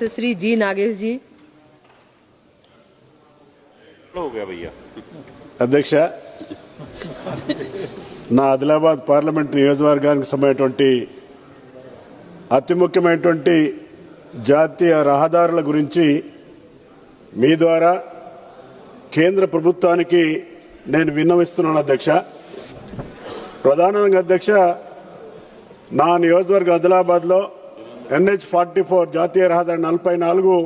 श्री जी नागेश जी। हो गया भैया అధ్యక్ష నా ఆదిలాబాద్ పార్లమెంట్ నియోజకవర్గానికి సంబంధించినటువంటి అతి ముఖ్యమైనటువంటి జాతీయ రహదారుల గురించి మీ ద్వారా కేంద్ర ప్రభుత్వానికి నేను విన్నవిస్తున్నాను అధ్యక్ష. ప్రధానంగా అధ్యక్ష, నా నియోజకవర్గం ఆదిలాబాద్లో NH-44 జాతీయ రహదారి 44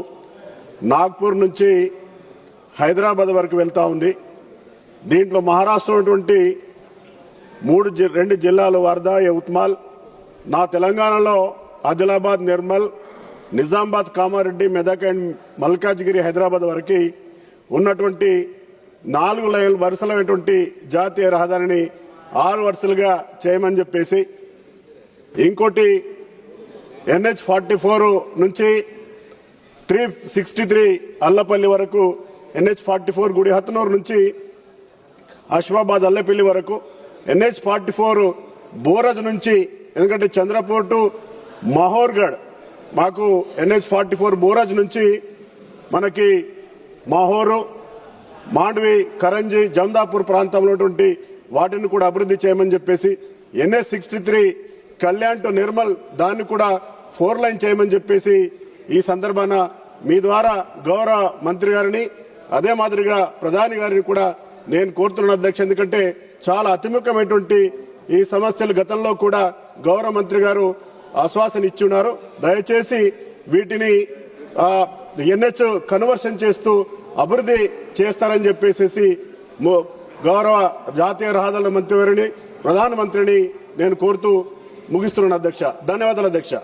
నాగ్పూర్ నుంచి హైదరాబాద్ వరకు వెళ్తా ఉంది. దీంట్లో మహారాష్ట్రలో ఉన్నటువంటి 2 జిల్లాలు వర్ధా, యవత్మాల్, నా తెలంగాణలో ఆదిలాబాద్, నిర్మల్, నిజామాబాద్, కామారెడ్డి, మెదక్ అండ్ మల్కాజ్గిరి, హైదరాబాద్ వరకు ఉన్నటువంటి 4 లైన్ వరుసలైనటువంటి జాతీయ రహదారిని 6 వరుసలుగా చేయమని చెప్పేసి, ఇంకోటి NH-44 నుంచి 363 అల్లపల్లి వరకు, NH-44 గుడిహత్నూరు నుంచి అష్మాబాద్ అల్లపల్లి వరకు, NH-44 బోరజ్ నుంచి, ఎందుకంటే చంద్రపూర్ టు మహోర్గఢ్ మాకు NH-44 బోరజ్ నుంచి మనకి మహోరు, మాండ్వి, కరంజీ, జమ్దాపూర్ ప్రాంతంలో వాటిని కూడా అభివృద్ధి చేయమని చెప్పేసి, NH-63 కళ్యాణ్ టు నిర్మల్ దాన్ని కూడా 4 లైన్ చేయమని చెప్పేసి ఈ సందర్భాన మీ ద్వారా గౌరవ మంత్రి గారిని అదే మాదిరిగా ప్రధాని గారిని కూడా నేను కోరుతున్నాను అధ్యక్ష. ఎందుకంటే చాలా అతిముఖ్యమైనటువంటి ఈ సమస్యలు గతంలో కూడా గౌరవ మంత్రి గారు ఆశ్వాసన ఇచ్చున్నారు. దయచేసి వీటిని NH కన్వర్షన్ చేస్తూ అభివృద్ధి చేస్తారని చెప్పేసి గౌరవ జాతీయ రహదారుల మంత్రివారిని, ప్రధానమంత్రిని నేను కోరుతూ ముగిస్తున్నాను అధ్యక్ష. ధన్యవాదాలు అధ్యక్ష.